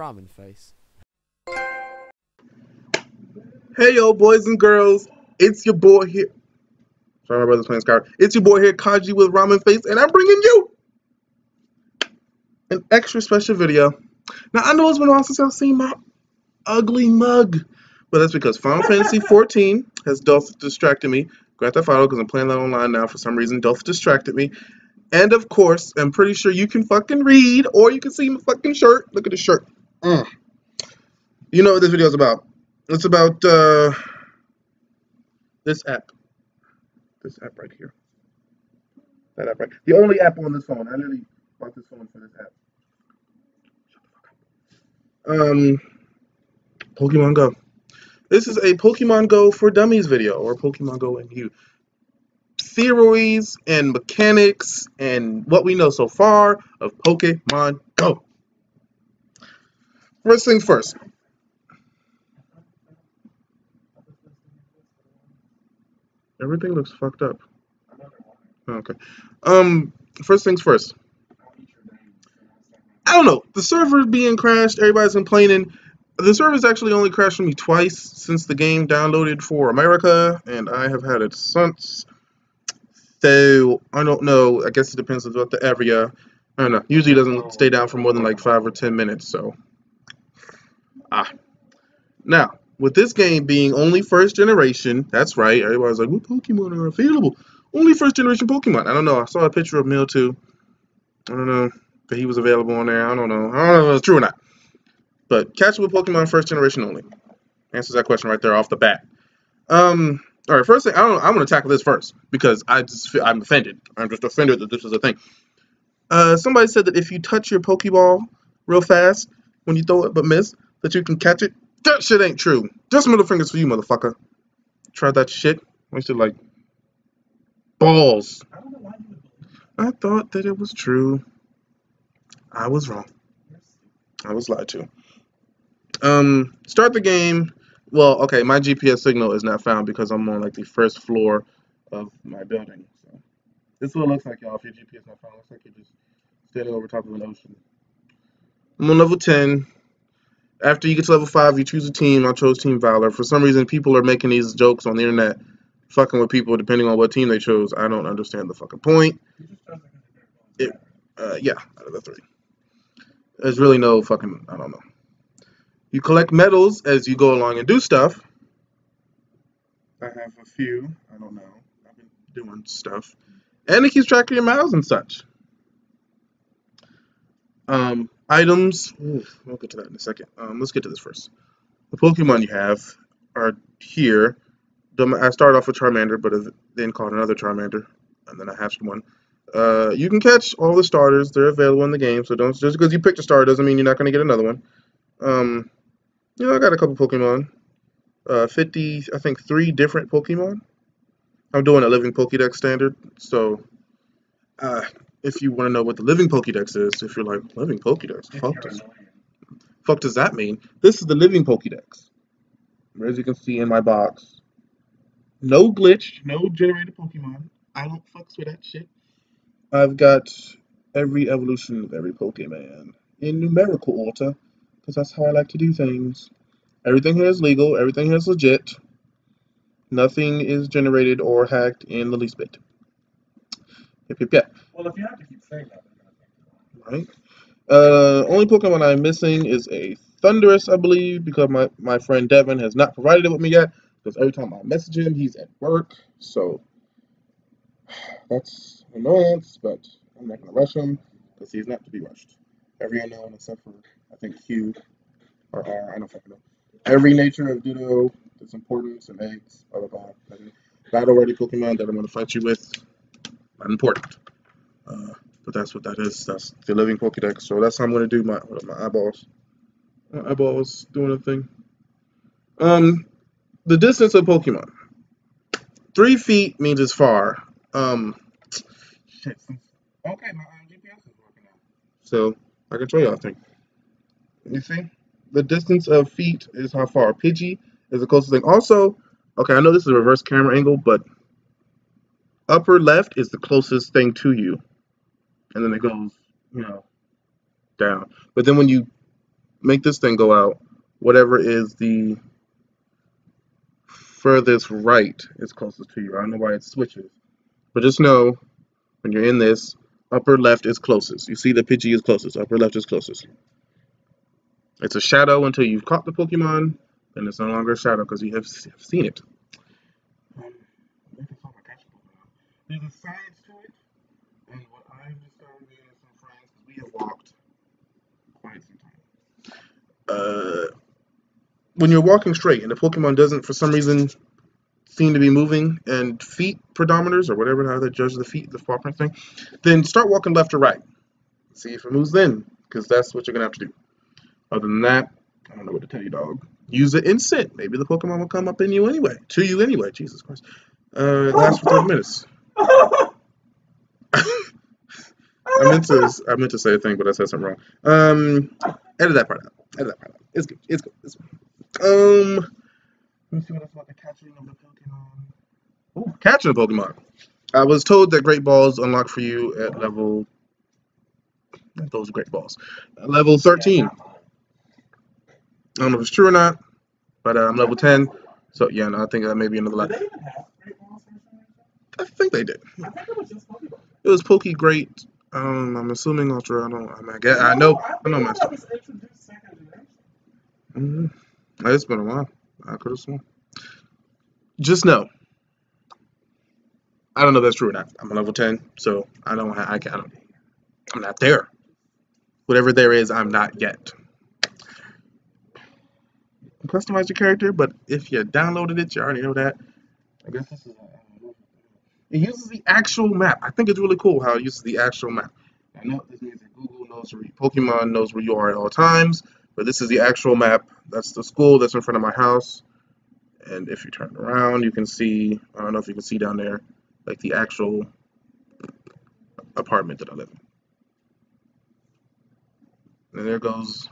Ramen Face. Hey yo, boys and girls, it's your boy here. Sorry, my brother's playing Skyward. It's your boy here, Kaji with Ramen Face, and I'm bringing you an extra special video. Now, I know it's been a while since I've seen my ugly mug, but that's because Final Fantasy XIV has distracted me. Grand Theft Auto, because I'm playing that online now for some reason. Dolph distracted me. And of course, I'm pretty sure you can fucking read, or you can see my fucking shirt. Look at the shirt. You know what this video is about. It's about this app. This app right here. That app right. The only app on this phone. I literally bought this phone for this app. Pokemon Go. This is a Pokemon Go for Dummies video, or Pokemon Go and You. Theories and mechanics and what we know so far of Pokemon Go. First things first. Everything looks fucked up. Okay. First things first. I don't know. The server being crashed, everybody's complaining. The server's actually only crashed for me twice since the game downloaded for America, and I have had it since. So, I don't know. I guess it depends on what the area. I don't know. Usually it doesn't stay down for more than like 5 or 10 minutes, so. Now, with this game being only first generation, that's right. Everybody's like, what Pokemon are available? Only first generation Pokemon. I don't know. I saw a picture of Mewtwo. I don't know if he was available on there. I don't know if it's true or not. But catchable Pokemon first generation only. Answers that question right there off the bat. All right, first thing, I'm going to tackle this first because I'm offended. I'm just offended that this is a thing. Somebody said that if you touch your Pokeball real fast when you throw it but miss, that you can catch it. That shit ain't true. Just middle fingers for you, motherfucker. Try that shit. I used to like balls. I thought that it was true. I was wrong. I was lied to. Start the game. Well, okay, my GPS signal is not found because I'm on like the first floor of my building. So this is what it looks like, y'all. If your GPS not found, it looks like you're just standing over top of an ocean. I'm on level 10. After you get to level 5, you choose a team. I chose Team Valor. For some reason, people are making these jokes on the internet, fucking with people depending on what team they chose. I don't understand the fucking point. Yeah, out of the 3. There's really no fucking, I don't know. You collect medals as you go along and do stuff. I have a few. I don't know. I've been doing stuff. And it keeps track of your miles and such. Items. We'll get to that in a second. Let's get to this first. The Pokemon you have are here. I started off with Charmander, but then caught another Charmander, and then I hatched one. You can catch all the starters. They're available in the game, so don't just because you picked a starter doesn't mean you're not going to get another one. I got a couple Pokemon. 50, I think 3 different Pokemon. I'm doing a living Pokédex standard, so if you want to know what the living Pokédex is, if you're like, living Pokédex, fuck does that mean? This is the living Pokédex. As you can see in my box. No glitch, no generated Pokemon. I don't fucks with that shit. I've got every evolution of every Pokemon in numerical order, because that's how I like to do things. Everything here is legal, everything here is legit. Nothing is generated or hacked in the least bit. Yep. Well, if you have to keep saying that, right? Only Pokemon I'm missing is a Thundurus, I believe, because my friend Devin has not provided it with me yet. Because every time I message him, he's at work. So that's an annoyance, but I'm not going to rush him because he's not to be rushed. Every unknown except for, I think, Q or R. I don't fucking know. Every nature of Ditto, its importance and eggs, blah, blah, blah. Battle ready Pokemon that I'm going to fight you with. Not important. But that's what that is. That's the living Pokédex. So that's how I'm going to do my eyeballs. My eyeballs doing a thing. The distance of Pokemon. 3 feet means it's far. Shit. Okay, my GPS is working now. So I can show y'all a thing. You see? The distance of feet is how far. Pidgey is the closest thing. Also, okay, I know this is a reverse camera angle, but upper left is the closest thing to you. And then it goes, down. But then when you make this thing go out. Whatever is the furthest right is closest to you. I don't know why it switches, but just know when you're in this, upper left is closest. You see the Pidgey is closest. Upper left is closest. It's a shadow until you've caught the Pokemon, and it's no longer a shadow because you have seen it. There's a science to it, and what I've discovered being with some friends, because we have walked quite some time. When you're walking straight and the Pokemon doesn't, for some reason, seem to be moving, and feet pedometers, or whatever how they judge the feet, the paw print thing, then start walking left or right. See if it moves then, because that's what you're going to have to do. Other than that, I don't know what to tell you, dog. Use it instant. Maybe the Pokemon will come up in you anyway. To you anyway. Jesus Christ. It lasts for 30 minutes. I meant to say a thing, but I said something wrong. Edit that part out. It's good. It's good. Let me see what else about the catching of the Pokemon. Oh, catching a Pokemon. I was told that Great Balls unlock for you at level. Those Great Balls. Level 13. I don't know if it's true or not, but I'm level 10. So yeah, no, I think that may be another level. I think they did. I think it was just Pokeball. It was Poke Great. I'm assuming Ultra. I know Master. It's been a while. I could have sworn. Just know. I don't know if that's true or not. I'm a level 10, so I don't. I'm not there. Whatever there is, I'm not yet. Customize your character, but if you downloaded it, you already know that. I guess this is. It uses the actual map. I think it's really cool how it uses the actual map. I know this means that Google knows where Pokemon knows where you are at all times, but this is the actual map. That's the school that's in front of my house. And if you turn around, you can see, I don't know if you can see down there, like the actual apartment that I live in. And there goes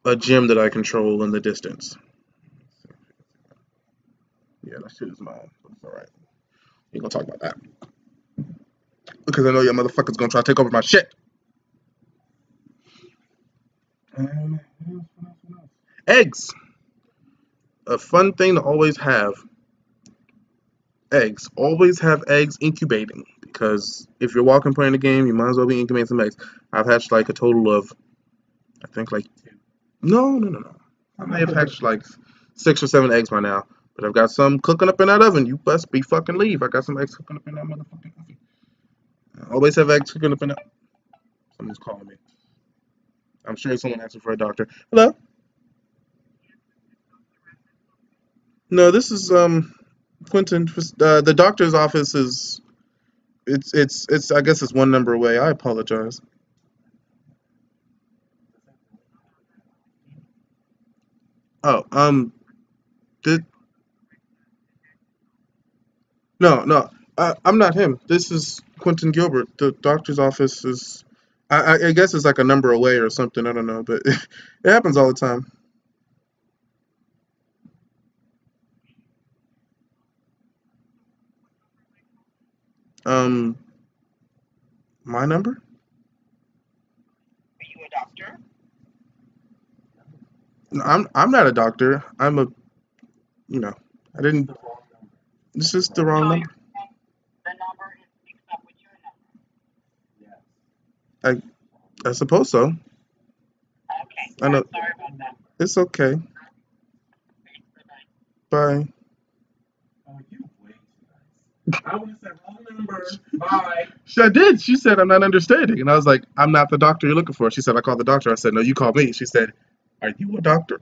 a gym that I control in the distance. Yeah, that shit is mine. It's alright. We're gonna talk about that. Because I know your motherfucker's gonna try to take over my shit. Eggs. A fun thing to always have. Eggs. Always have eggs incubating. Because if you're walking playing the game, you might as well be incubating some eggs. I've hatched like a total of, I think like, no. I may have hatched like 6 or 7 eggs by now. But I've got some cooking up in that oven. You best be fucking leave. I got some eggs cooking up in that motherfucking oven. I always have eggs cooking up in that. Someone's calling me. I'm sure someone asking for a doctor. Hello? No, this is Quentin. The doctor's office is it's I guess it's one number away. I apologize. Oh, did no. I'm not him. This is Quentin Gilbert. The doctor's office is I guess it's like a number away or something. I don't know, but it happens all the time. Um, my number? No, I'm not a doctor. I'm a you know I didn't. This is the wrong number. I I suppose so. I know. It's okay. Bye. She did. She said, I'm not understanding. And I was like, I'm not the doctor you're looking for. She said, I called the doctor. I said, no, you called me. She said, are you a doctor?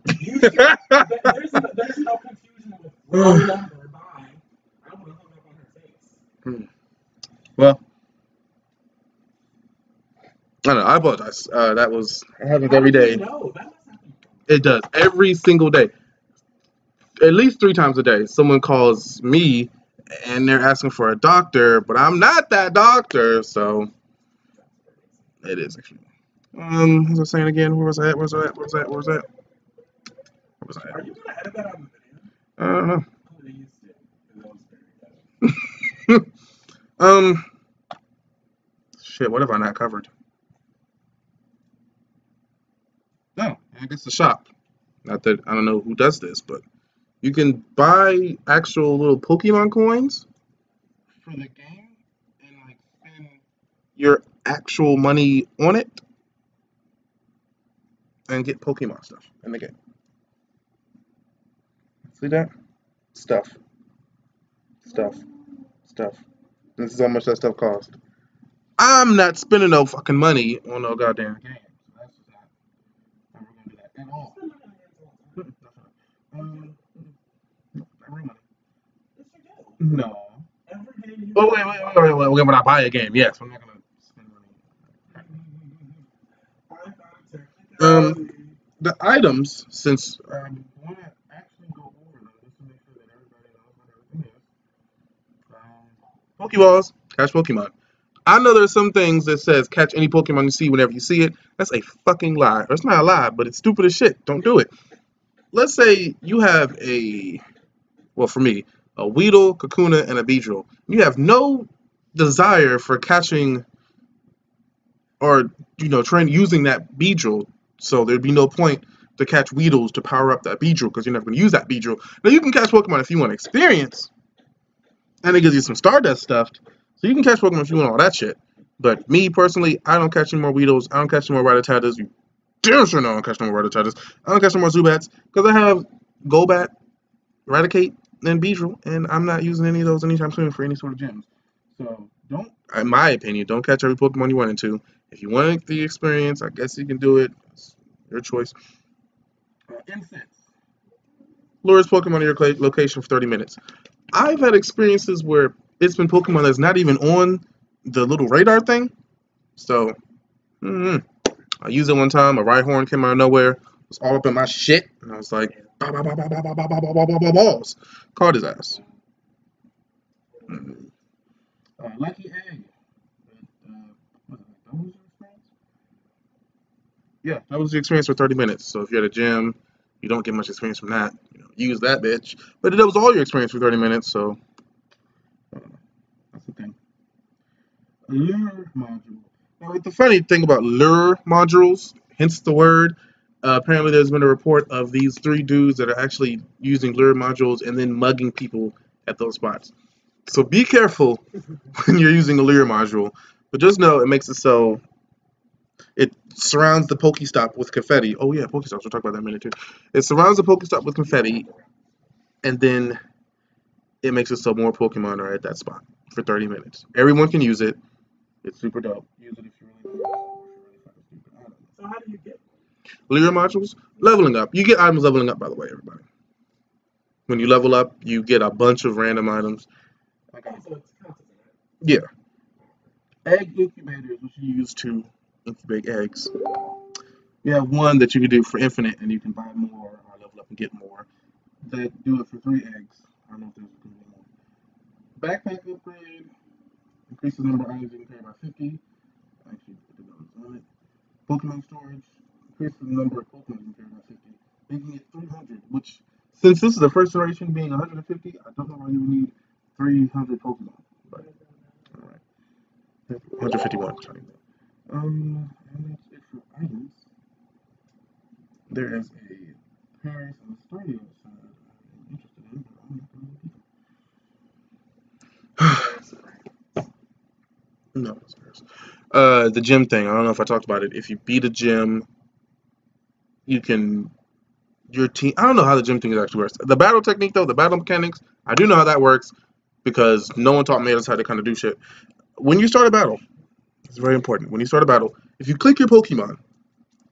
Well, I don't know. I apologize. It happens every day. It does. Every single day. At least 3 times a day. Someone calls me and they're asking for a doctor, but I'm not that doctor. So it is actually. As I was saying again, where was I at? Where was I at? Where was I at? Where was I at? Where was I at? I don't know. Shit, what have I not covered? No, And it's a shop. Not that I don't know who does this, but you can buy actual little Pokemon coins for the game and like spend your actual money on it and get Pokemon stuff in the game. See that? Stuff, stuff, stuff. This is how much that stuff costs. I'm not spending no fucking money on no goddamn game. So that's just not ever gonna do that at all. Um, not real money. No. Oh wait, when I buy a game, yes, I'm not gonna spend money. The items, since I want to actually go over them just to make sure that everybody knows what everything is. Pokeballs, catch Pokemon. I know there's some things that says catch any Pokemon you see whenever you see it. That's a fucking lie. Or it's not a lie, but it's stupid as shit. Don't do it. Let's say you have well, for me, a Weedle, Kakuna, and a Beedrill. You have no desire for catching or train using that Beedrill, so there'd be no point to catch Weedles to power up that Beedrill because you're never going to use that Beedrill. Now you can catch Pokemon if you want experience, and it gives you some Stardust stuff, so you can catch Pokemon if you want all that shit. But me personally, I don't catch any more Weedles. I don't catch any more Rattatas. You damn sure know I don't catch no more Rattatas. I don't catch no more Zubats because I have Golbat, Raticate, and Beedrill, and I'm not using any of those anytime soon for any sort of gems. So don't, in my opinion, don't catch every Pokemon you want to. If you want the experience, I guess you can do it. It's your choice. Incense lures Pokemon to your location for 30 minutes. I've had experiences where it's been Pokemon that's not even on the little radar thing. So, I used it one time. A Rhyhorn came out of nowhere. It was all up in my shit. And I was like, balls. Caught his ass. Lucky Egg. Yeah, that was the experience for 30 minutes. So if you're at a gym, you don't get much experience from that. Use that bitch. But that was all your experience for 30 minutes, so that's the thing. Lure module. Now, the funny thing about lure modules, hence the word, apparently there's been a report of these 3 dudes that are actually using lure modules and then mugging people at those spots. So be careful when you're using a lure module. But just know it makes it so it surrounds the Pokestop with confetti. Oh yeah, Pokestops. We'll talk about that in a minute too. It surrounds the Pokestop with confetti, and then it makes it so more Pokemon are at that spot for 30 minutes. Everyone can use it. It's super dope. Use it if you really want. So how do you get Lure modules? Leveling up. You get items leveling up, by the way, everybody. When you level up, you get a bunch of random items. Yeah. Egg incubators, which you use to incubate eggs. You have one that you can do for infinite, and you can buy more or level up and get more. They do it for 3 eggs. I don't know if there's a good one more. Backpack upgrade increases the number of items you can carry by 50. Actually, put the numbers on it. Pokemon storage increases the number of Pokemon you can carry by 50, making it 300. Which, since this is the first generation being 150, I don't know why you would need 300 Pokemon. But all right, 151. Sorry. And that's it for items. There is a Paris and Stadio side I'm interested in, but I'm not going to no, it's Paris. The gym thing. I don't know if I talked about it. If you beat a gym, you can your team. I don't know how the gym thing actually works. The battle technique, though, the battle mechanics, I do know how that works because no one taught me else how to kind of do shit. When you start a battle, it's very important. When you start a battle, if you click your Pokemon,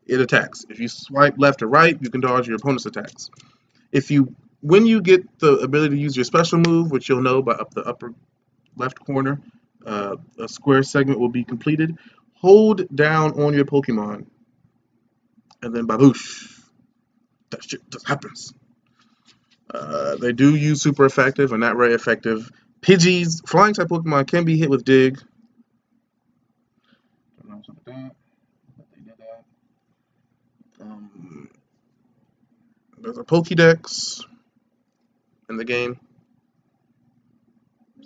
it attacks. If you swipe left or right, you can dodge your opponent's attacks. When you get the ability to use your special move, which you'll know by up the upper left corner, a square segment will be completed. Hold down on your Pokemon, and then baboosh, that shit just happens. They do use super effective and not very effective. Pidgeys, flying type Pokemon can be hit with Dig. Don't know what's up with that, but they did that. There's a Pokédex in the game,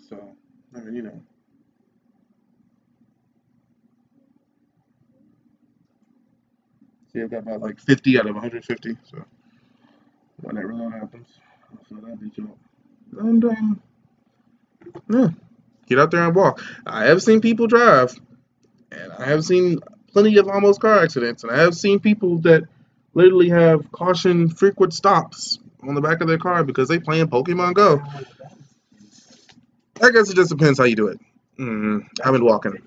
so I mean, See, I've got about like 50 out of 150. So when that reload happens, so that'll beat you up. And yeah, get out there and walk. I have seen people drive, and I have seen plenty of almost car accidents, and I have seen people that literally have caution frequent stops on the back of their car because they playing Pokemon Go. I guess it just depends how you do it. I've been walking.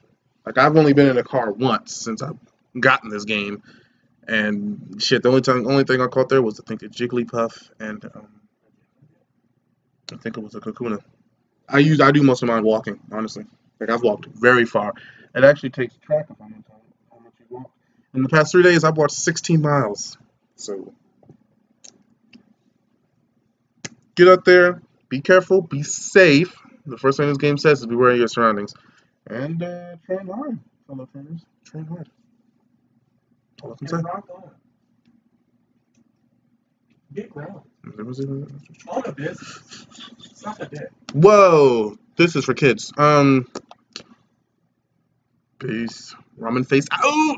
Like I've only been in a car once since I've gotten this game, and shit. The only thing I caught there was I think a Jigglypuff, and I think it was a Kakuna. I do most of mine walking, honestly. Like I've walked very far. It actually takes track of how much you walk. In the past 3 days, I've walked 16 miles. So get out there, be careful, be safe. The first thing this game says is be aware of your surroundings, and train hard, fellow trainers. Train hard. That's all I can say. Rock on. Get ground. On a business. Suck a dick. Whoa, this is for kids. Peace. Ramen face out.